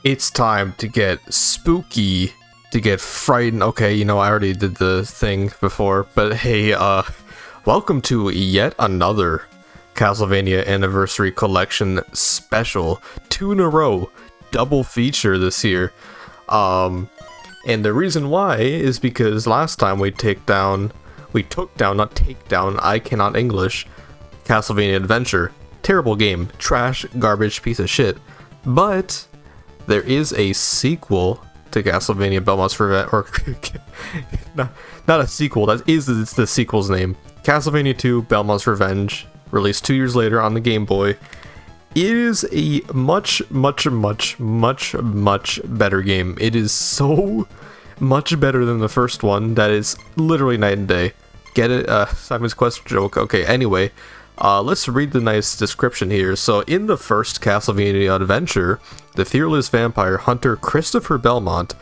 It's time to get spooky, to get frightened. Okay, you know, I already did the thing before, but hey, welcome to yet another Castlevania Anniversary Collection special. 2 in a row, double feature this year. And the reason why is because last time we took down, not take down, I cannot English, Castlevania Adventure. Terrible game, trash, garbage, piece of shit. But there is a sequel to Castlevania Belmont's Revenge, or not a sequel, it's the sequel's name. Castlevania 2 Belmont's Revenge, released 2 years later on the Game Boy. It is a much better game. It is so much better than the first one that is literally night and day. Get it? Simon's Quest joke. Okay, anyway. Let's read the nice description here. So, in the first Castlevania adventure, the fearless vampire hunter Christopher Belmont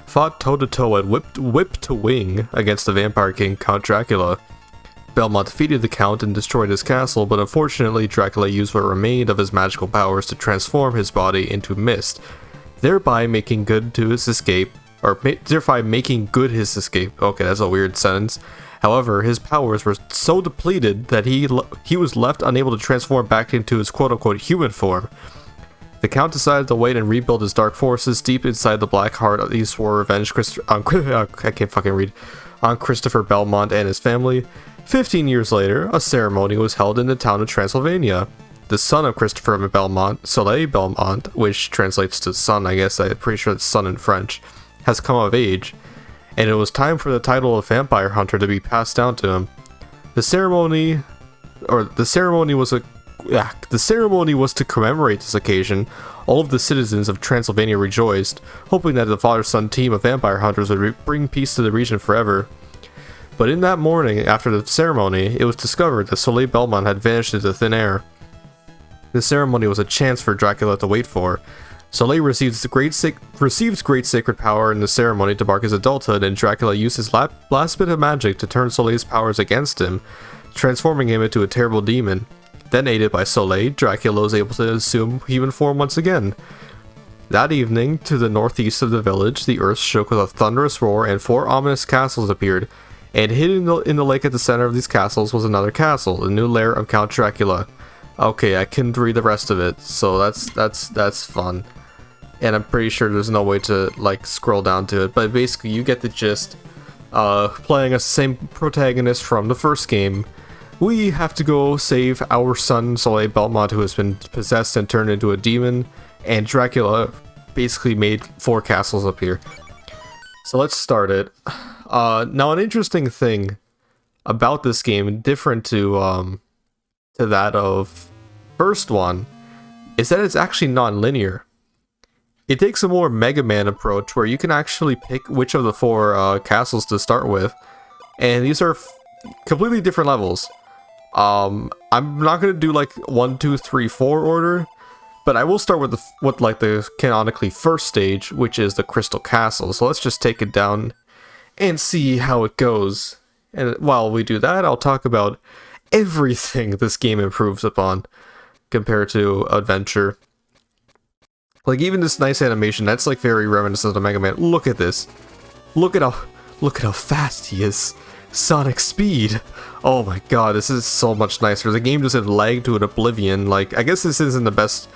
fought toe-to-toe and whip-to-wing against the vampire king Count Dracula. Belmont defeated the Count and destroyed his castle, but unfortunately Dracula used what remained of his magical powers to transform his body into mist, thereby making good his escape. Okay, that's a weird sentence. However, his powers were so depleted that he was left unable to transform back into his quote-unquote human form. The Count decided to wait and rebuild his dark forces deep inside the black heart of these swore revenge on Christopher Belmont and his family. 15 years later, a ceremony was held in the town of Transylvania. The son of Christopher Belmont, Soleil Belmont, which translates to son, I guess, I'm pretty sure it's son in French, has come of age, and it was time for the title of Vampire Hunter to be passed down to him. The ceremony was to commemorate this occasion. All of the citizens of Transylvania rejoiced, hoping that the father-son team of vampire hunters would bring peace to the region forever. But in that morning, after the ceremony, it was discovered that Soleil Belmont had vanished into thin air. The ceremony was a chance for Dracula to wait for. Soleil receives great sacred power in the ceremony to mark his adulthood, and Dracula used his last bit of magic to turn Soleil's powers against him, transforming him into a terrible demon. Then, aided by Soleil, Dracula was able to assume human form once again. That evening, to the northeast of the village, the earth shook with a thunderous roar and 4 ominous castles appeared, and hidden in the lake at the center of these castles was another castle, the new lair of Count Dracula. Okay, I couldn't read the rest of it, so that's fun. And I'm pretty sure there's no way to, like, scroll down to it, but basically you get the gist. Playing as the same protagonist from the first game, we have to go save our son Soleil Belmont, who has been possessed and turned into a demon, and Dracula basically made 4 castles appear. So let's start it. Now, an interesting thing about this game, different to that of first one, is that it's actually non-linear. It takes a more Mega Man approach where you can actually pick which of the 4 castles to start with, and these are completely different levels. I'm not gonna do like 1, 2, 3, 4 order, but I will start with the canonically first stage, which is the Crystal Castle. So let's just take it down and see how it goes. And while we do that, I'll talk about everything this game improves upon compared to Adventure. Like, even this nice animation, that's like very reminiscent of Mega Man. Look at this. Look at how fast he is. Sonic speed. Oh my god, this is so much nicer. The game doesn't lag to an oblivion. Like, I guess this isn't the best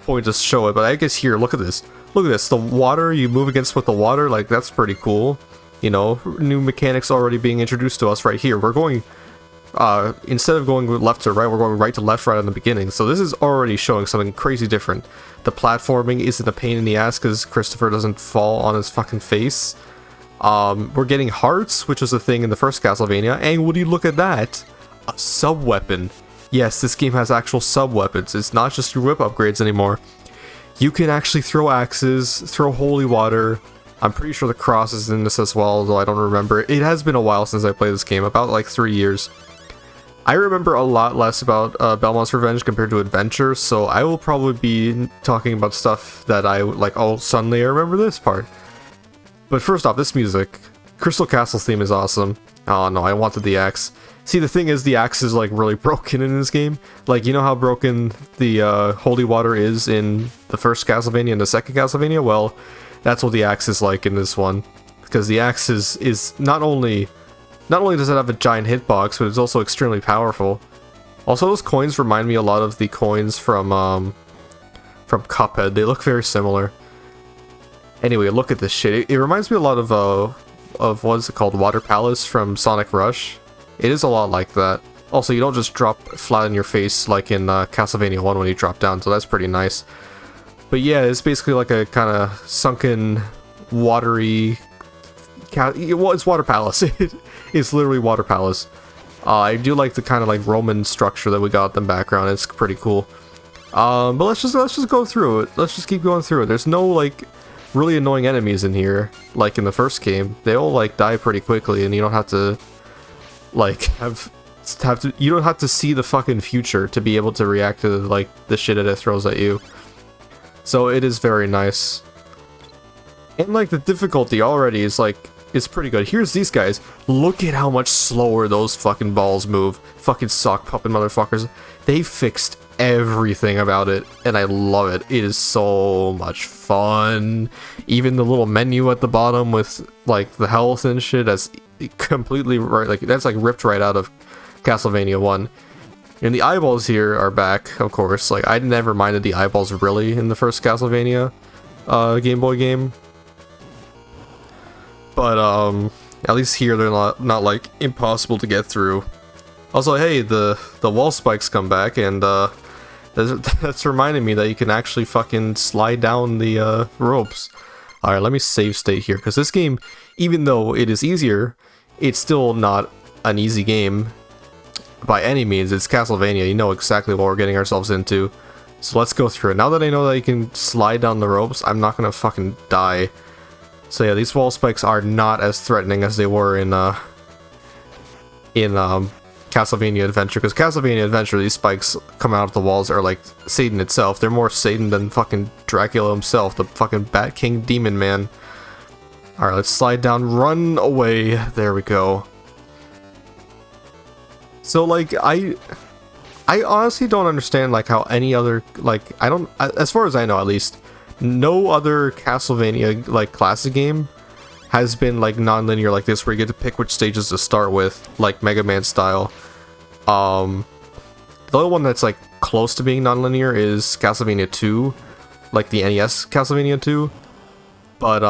point to show it, but I guess here, look at this. Look at this. The water, you move against with the water, like, that's pretty cool. You know, new mechanics already being introduced to us right here. We're going, instead of going left to right, we're going right to left right in the beginning. So this is already showing something crazy different. The platforming isn't a pain in the ass because Christopher doesn't fall on his fucking face. We're getting hearts, which was a thing in the first Castlevania, and would you look at that? A sub-weapon. Yes, this game has actual sub-weapons. It's not just your whip upgrades anymore. You can actually throw axes, throw holy water. I'm pretty sure the cross is in this as well, although I don't remember. It has been a while since I played this game, about like 3 years. I remember a lot less about Belmont's Revenge compared to Adventure, so I will probably be talking about stuff that I like, oh, suddenly I remember this part. But first off, this music. Crystal Castle's theme is awesome. Oh no, I wanted the axe. See, the thing is, the axe is like really broken in this game. Like, you know how broken the holy water is in the first Castlevania and the second Castlevania? Well, that's what the axe is like in this one. Because the axe is not only does it have a giant hitbox, but it's also extremely powerful. Also, those coins remind me a lot of the coins from Cuphead. They look very similar. Anyway, look at this shit. It reminds me a lot of what is it called? Water Palace from Sonic Rush. It is a lot like that. Also, you don't just drop flat on your face like in Castlevania 1 when you drop down, so that's pretty nice. But yeah, it's basically like a kind of sunken, watery... well, it's Water Palace. It's literally Water Palace. I do like the kind of like Roman structure that we got in the background. It's pretty cool. But let's just go through it. Let's just keep going through it. There's no like really annoying enemies in here like in the first game. They all like die pretty quickly, and you don't have to like you don't have to see the fucking future to be able to react to like the shit that it throws at you. So it is very nice. And like the difficulty already is like, it's pretty good. Here's these guys. Look at how much slower those fucking balls move. Fucking sock puppet motherfuckers. They fixed everything about it, and I love it. It is so much fun. Even the little menu at the bottom with like the health and shit, that's completely right. Like that's like ripped right out of Castlevania 1. And the eyeballs here are back, of course. Like I never minded the eyeballs really in the first Castlevania Game Boy game. But at least here they're not like impossible to get through. Also, hey, the wall spikes come back, and that's reminding me that you can actually fucking slide down the ropes. Alright, let me save state here, because this game, even though it is easier, it's still not an easy game by any means. It's Castlevania, you know exactly what we're getting ourselves into. So let's go through it. Now that I know that you can slide down the ropes, I'm not gonna fucking die. So yeah, these wall spikes are not as threatening as they were in Castlevania Adventure, because Castlevania Adventure, these spikes come out of the walls are like Satan itself. They're more Satan than fucking Dracula himself, the fucking Bat King Demon Man. Alright, let's slide down, run away. There we go. So like, I honestly don't understand like how any other, like, as far as I know at least, no other Castlevania like classic game has been like non-linear like this, where you get to pick which stages to start with, like Mega Man style. The only one that's like close to being non-linear is Castlevania 2, like the NES Castlevania 2. But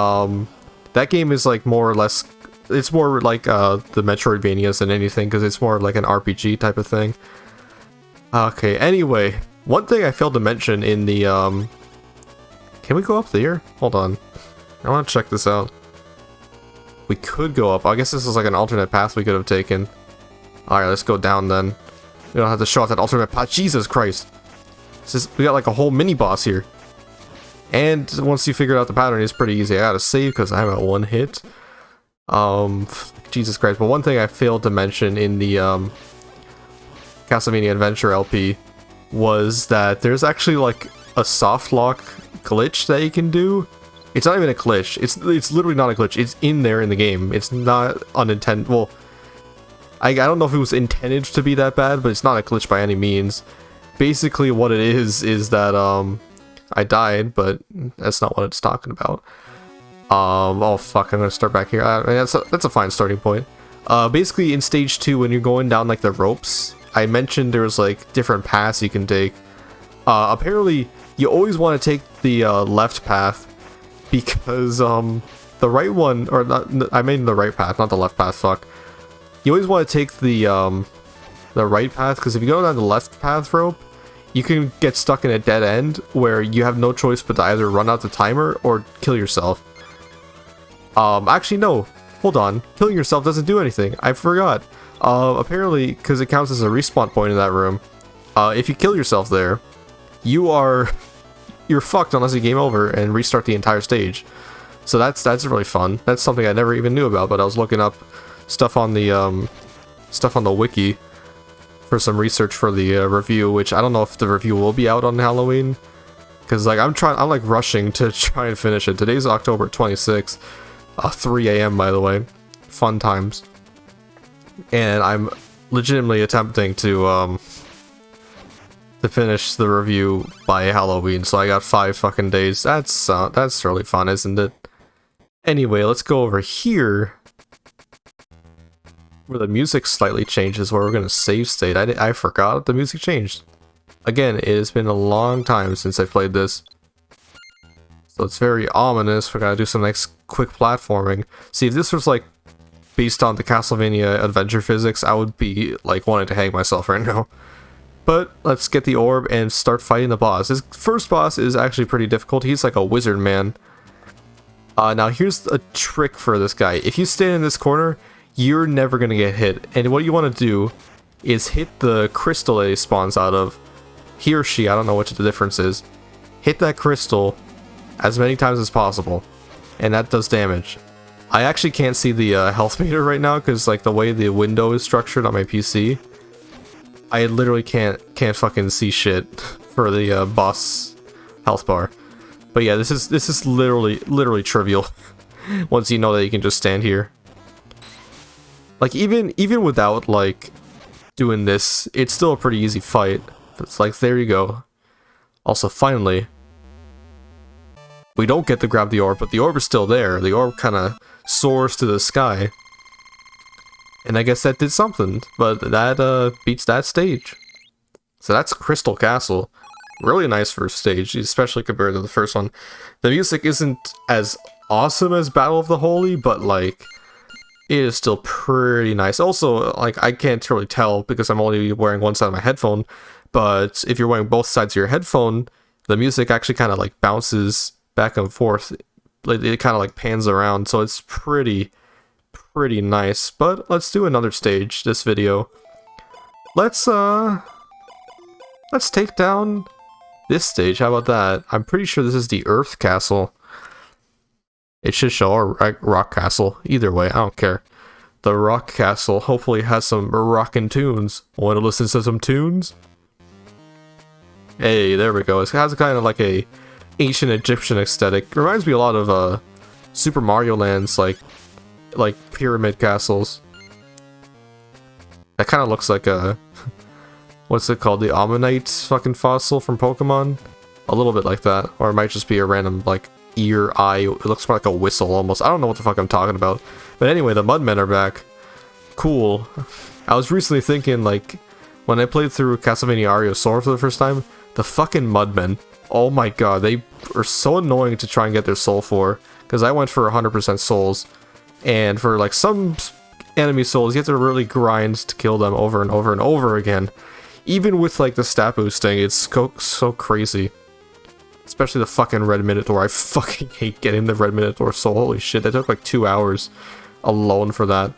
that game is like more or less, it's more like the Metroidvanias than anything, because it's more like an RPG type of thing. Okay, anyway, one thing I failed to mention in the can we go up there? Hold on, I want to check this out. We could go up. I guess this is like an alternate path we could have taken. Alright, let's go down then. We don't have to show off that alternate path. Jesus Christ. We got like a whole mini-boss here. And once you figure out the pattern, it's pretty easy. I gotta save because I'm at one hit. Jesus Christ. But one thing I failed to mention in the Castlevania Adventure LP was that there's actually like a soft lock glitch that you can do. It's not even a glitch. It's literally not a glitch. It's in there in the game. It's not unintended. Well, I don't know if it was intended to be that bad, but it's not a glitch by any means. Basically, what it is that I died, but that's not what it's talking about. Oh fuck! I'm gonna start back here. I mean, that's a fine starting point. Basically, in stage 2, when you're going down like the ropes, I mentioned there's like different paths you can take. Apparently, you always want to take the left path, because the right one, or not, I mean the right path, not the left path, fuck. You always want to take the right path, because if you go down the left path rope, you can get stuck in a dead end where you have no choice but to either run out the timer or kill yourself. Actually no, hold on, killing yourself doesn't do anything, I forgot. Apparently, because it counts as a respawn point in that room, if you kill yourself there, you're fucked unless you game over and restart the entire stage. So that's really fun. That's something I never even knew about, but I was looking up stuff on the wiki for some research for the review, which I don't know if the review will be out on Halloween, because like I'm like rushing to try and finish it. Today's October 26th, 3 AM by the way. Fun times. And I'm legitimately attempting to finish the review by Halloween, so I got 5 fucking days. That's really fun, isn't it? Anyway, let's go over here where the music slightly changes, where we're gonna save state. I forgot the music changed. Again, it has been a long time since I played this, so it's very ominous. We're gonna do some nice quick platforming. See, if this was like based on the Castlevania adventure physics, I would be like wanting to hang myself right now. But let's get the orb and start fighting the boss. This first boss is actually pretty difficult. He's like a wizard man. Now here's a trick for this guy. If you stand in this corner, you're never gonna get hit. And what you want to do is hit the crystal that he spawns out of. He or she, I don't know what the difference is. Hit that crystal as many times as possible, and that does damage. I actually can't see the health meter right now because like the way the window is structured on my PC. I literally can't fucking see shit for the boss health bar. But yeah, this is literally trivial once you know that you can just stand here. Like even without like doing this, it's still a pretty easy fight. It's like, there you go. Also, finally, we don't get to grab the orb, but the orb is still there. The orb kind of soars to the sky. And I guess that did something, but that beats that stage. So that's Crystal Castle. Really nice first stage, especially compared to the first one. The music isn't as awesome as Battle of the Holy, but like, it is still pretty nice. Also, like, I can't really tell because I'm only wearing one side of my headphone, but if you're wearing both sides of your headphone, the music actually kind of like bounces back and forth. It kind of like pans around, so it's pretty nice. But let's do another stage this video. Let's take down this stage. How about that? I'm pretty sure this is the Earth Castle. It should show a Rock Castle. Either way, I don't care. The Rock Castle hopefully has some rockin' tunes. Want to listen to some tunes? Hey, there we go. It has kind of like a ancient Egyptian aesthetic. Reminds me a lot of Super Mario Land's like pyramid castles. That kind of looks like a what's it called? The Ammonite fucking fossil from Pokemon? A little bit like that. Or it might just be a random like ear, eye. It looks more like a whistle almost. I don't know what the fuck I'm talking about. But anyway, the Mudmen are back. Cool. I was recently thinking, like, when I played through Castlevania Aria Sora for the first time, the fucking Mudmen, oh my god, they are so annoying to try and get their soul for. Because I went for 100% souls. And for, like, some enemy souls, you have to really grind to kill them over and over and over again. Even with, like, the stat boosting, it's so crazy. Especially the fucking Red Minotaur. I fucking hate getting the Red Minotaur soul. Holy shit, that took like 2 hours alone for that.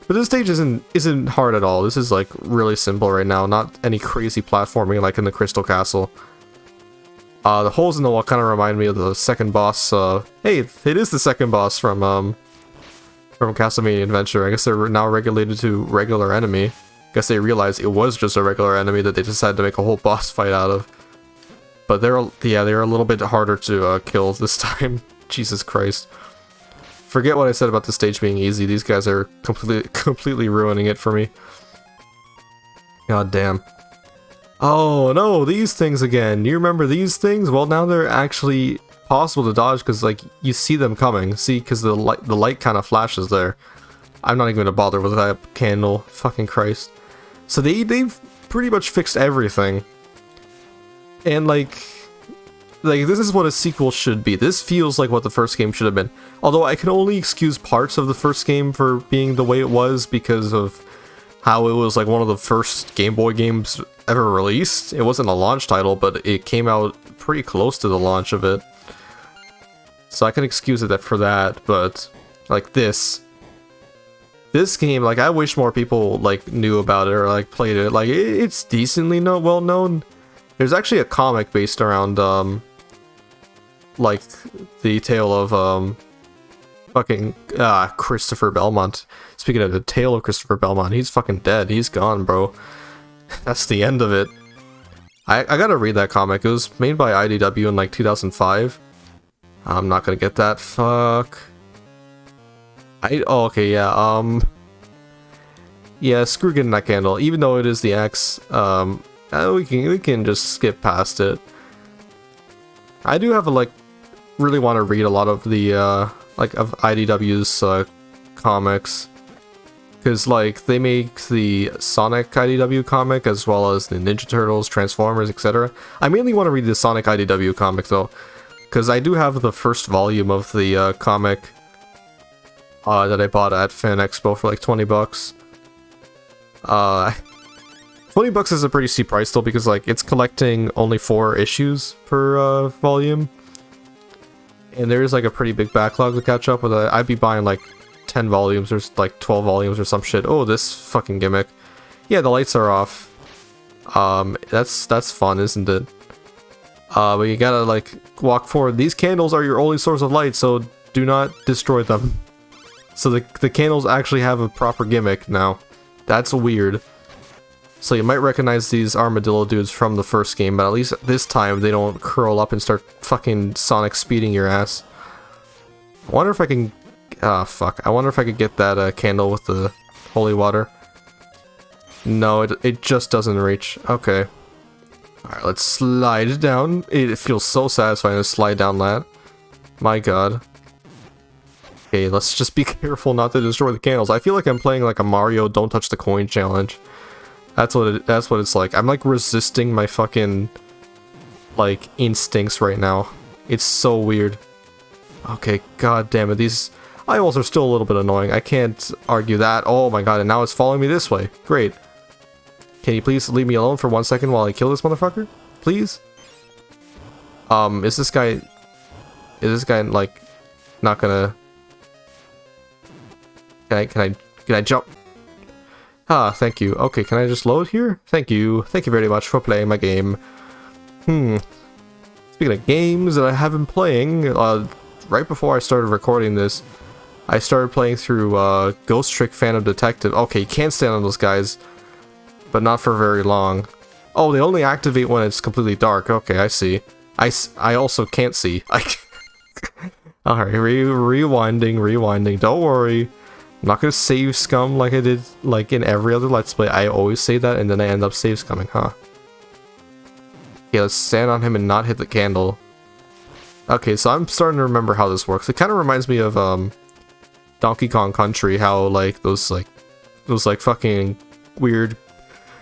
But this stage isn't hard at all. This is like really simple right now. Not any crazy platforming like in the Crystal Castle. The holes in the wall kind of remind me of the second boss. Hey, it is the second boss from Castlevania Adventure. I guess they're now regulated to regular enemy. I guess they realized it was just a regular enemy that they decided to make a whole boss fight out of. But they're a little bit harder to kill this time. Jesus Christ. Forget what I said about the stage being easy. These guys are completely ruining it for me. God damn. Oh no, these things again. You remember these things? Well, now they're actually possible to dodge because like you see them coming. See, because the light kind of flashes there. I'm not even gonna bother with that candle. Fucking Christ. So they've pretty much fixed everything. And like this is what a sequel should be. This feels like what the first game should have been. Although I can only excuse parts of the first game for being the way it was because of how it was like one of the first Game Boy games ever released. It wasn't a launch title, but it came out pretty close to the launch of it. So I can excuse it for that, but like this game, like I wish more people like knew about it or like played it. Like it's decently well known. There's actually a comic based around, like, the tale of, fucking, Christopher Belmont. Speaking of the tale of Christopher Belmont, he's fucking dead. He's gone, bro. That's the end of it. I gotta read that comic. It was made by IDW in, like, 2005. I'm not gonna get that. Fuck. Oh, okay, yeah, Yeah, screw getting that candle. Even though it is the X, we can just skip past it. I do have a, like, really want to read a lot of the, like, of IDW's, comics. Because, like, they make the Sonic IDW comic, as well as the Ninja Turtles, Transformers, etc. I mainly want to read the Sonic IDW comic, though. Because I do have the first volume of the, comic, that I bought at Fan Expo for, like, 20 bucks. 20 bucks is a pretty steep price though, because like it's collecting only 4 issues per volume, and there is like a pretty big backlog to catch up with. I'd be buying like 10 volumes or like 12 volumes or some shit. Oh, this fucking gimmick. Yeah, the lights are off. That's fun, isn't it? But you gotta like walk forward. These candles are your only source of light, so do not destroy them. So the candles actually have a proper gimmick now. That's weird. So you might recognize these armadillo dudes from the first game, but at least this time they don't curl up and start fucking Sonic speeding your ass. I wonder if I can... Ah, fuck. I wonder if I could get that candle with the holy water. No, it just doesn't reach. Okay. Alright, let's slide down. It feels so satisfying to slide down that. My god. Okay, let's just be careful not to destroy the candles. I feel like I'm playing like a Mario Don't Touch the Coin challenge. That's what it's like. I'm like resisting my fucking like instincts right now. It's so weird. Okay, god damn it. These eyeballs are still a little bit annoying. I can't argue that. Oh my god, and now it's following me this way. Great. Can you please leave me alone for 1 second while I kill this motherfucker? Please? Is this guy like not gonna... Can I jump? Ah, thank you. Okay, can I just load here? Thank you. Thank you very much for playing my game. Speaking of games that I have been playing, right before I started recording this, I started playing through Ghost Trick Phantom Detective. Okay, you can't stand on those guys, but not for very long. Oh, they only activate when it's completely dark. Okay, I see. I also can't see. Alright, rewinding. Don't worry. I'm not gonna save scum like I did like in every other Let's Play. I always say that and then I end up save scumming, huh? Okay, let's stand on him and not hit the candle. Okay, so I'm starting to remember how this works. It kind of reminds me of Donkey Kong Country, how like those fucking weird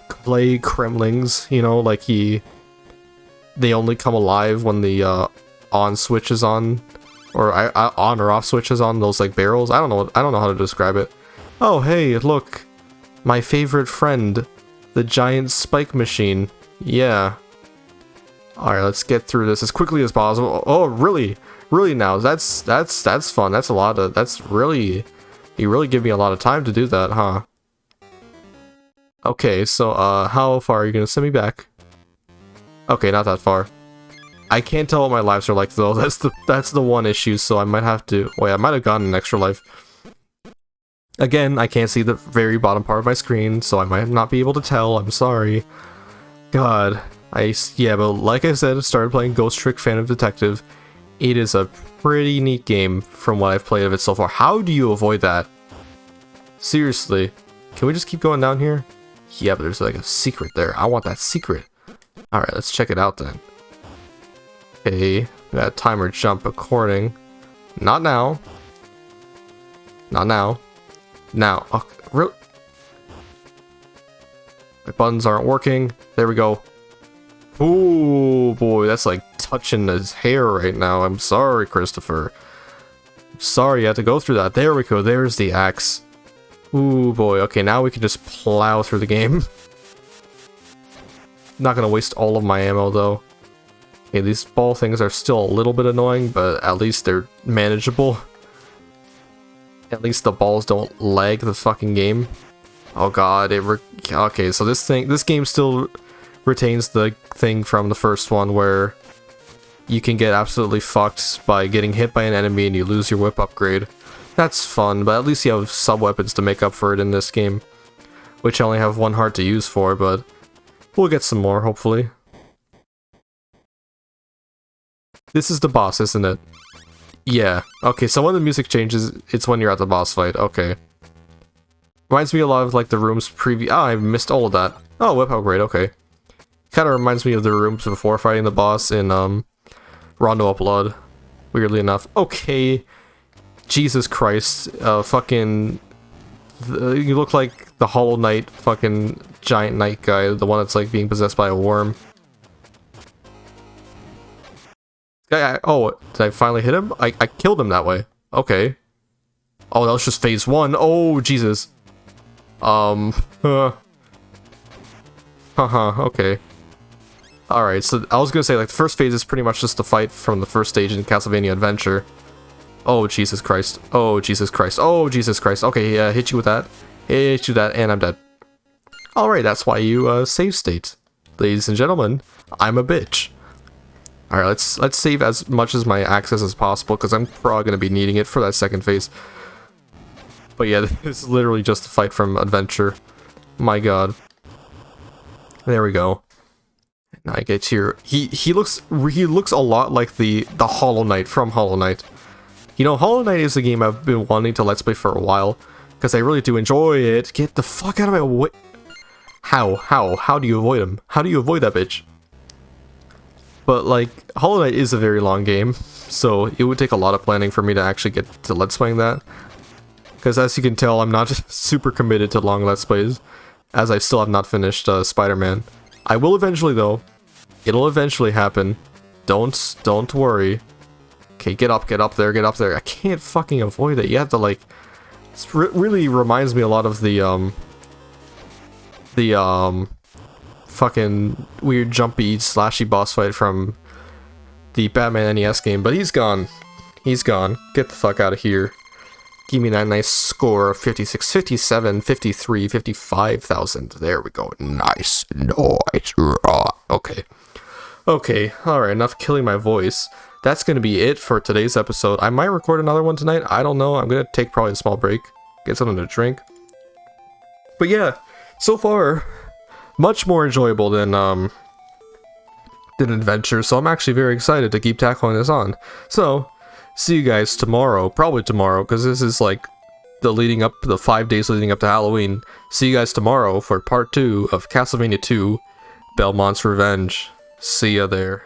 clay Kremlings, you know, like they only come alive when the on switch is on. Or on or off switches on those like barrels. I don't know how to describe it. Oh hey, look, my favorite friend, the giant spike machine. Yeah. All right, let's get through this as quickly as possible. Oh really now? That's fun. That's a lot of. That's really, you really give me a lot of time to do that, huh? Okay, so how far are you gonna send me back? Okay, not that far. I can't tell what my lives are like though. That's the one issue, so I might have to... Wait, I might have gotten an extra life. Again, I can't see the very bottom part of my screen, so I might not be able to tell. I'm sorry. God. Yeah, but like I said, I started playing Ghost Trick Phantom Detective. It is a pretty neat game from what I've played of it so far. How do you avoid that? Seriously. Can we just keep going down here? Yeah, but there's like a secret there. I want that secret. Alright, let's check it out then. Okay, that timer jump according. Not now. Not now. Now. Oh, really? My buttons aren't working. There we go. Ooh, boy, that's like touching his hair right now. I'm sorry, Christopher. I'm sorry you had to go through that. There we go. There's the axe. Ooh, boy. Okay, now we can just plow through the game. Not gonna waste all of my ammo, though. Okay, these ball things are still a little bit annoying, but at least they're manageable. At least the balls don't lag the fucking game. Oh god, okay, so this game still retains the thing from the first one where you can get absolutely fucked by getting hit by an enemy and you lose your whip upgrade. That's fun, but at least you have sub-weapons to make up for it in this game. Which I only have one heart to use for, but we'll get some more, hopefully. This is the boss, isn't it? Yeah. Okay, so when the music changes, it's when you're at the boss fight. Okay. Reminds me a lot of like the rooms previous. Ah, I missed all of that. Oh, whip upgrade. Okay. Kind of reminds me of the rooms before fighting the boss in Rondo of Blood. Weirdly enough. Okay. Jesus Christ. Fucking. You look like the Hollow Knight fucking giant knight guy, the one that's like being possessed by a worm. Oh, did I finally hit him? I killed him that way. Okay. Oh, that was just phase 1. Oh, Jesus. Okay. Alright, so I was gonna say, like, the first phase is pretty much just the fight from the first stage in Castlevania Adventure. Oh, Jesus Christ. Oh, Jesus Christ. Oh, Jesus Christ. Okay, yeah, hit you with that. Hit you with that, and I'm dead. Alright, that's why you, save state. Ladies and gentlemen, I'm a bitch. Alright, let's save as much as my access as possible, because I'm probably gonna be needing it for that second phase. But yeah, this is literally just a fight from Adventure. My god. There we go. Now I get here. He looks a lot like the Hollow Knight from Hollow Knight. You know, Hollow Knight is a game I've been wanting to Let's Play for a while, because I really do enjoy it. Get the fuck out of my way. How do you avoid him? How do you avoid that bitch? But like, Hollow Knight is a very long game, so it would take a lot of planning for me to actually get to Let's Playing that. Because as you can tell, I'm not super committed to long Let's Plays, as I still have not finished Spider-Man. I will eventually though. It'll eventually happen. Don't worry. Okay, get up there, get up there. I can't fucking avoid it. You have to like... It really reminds me a lot of the fucking weird jumpy slashy boss fight from the Batman NES game, but he's gone. He's gone. Get the fuck out of here. Give me that nice score of 56, 57, 53, 55,000. There we go. Nice. Nice. Okay. Okay. Alright, enough killing my voice. That's going to be it for today's episode. I might record another one tonight. I don't know. I'm going to take probably a small break. Get something to drink. But yeah, so far, much more enjoyable than Adventure. So I'm actually very excited to keep tackling this on. So, see you guys tomorrow, probably tomorrow, because this is like the 5 days leading up to Halloween. See you guys tomorrow for part 2 of Castlevania 2, Belmont's Revenge. See ya there.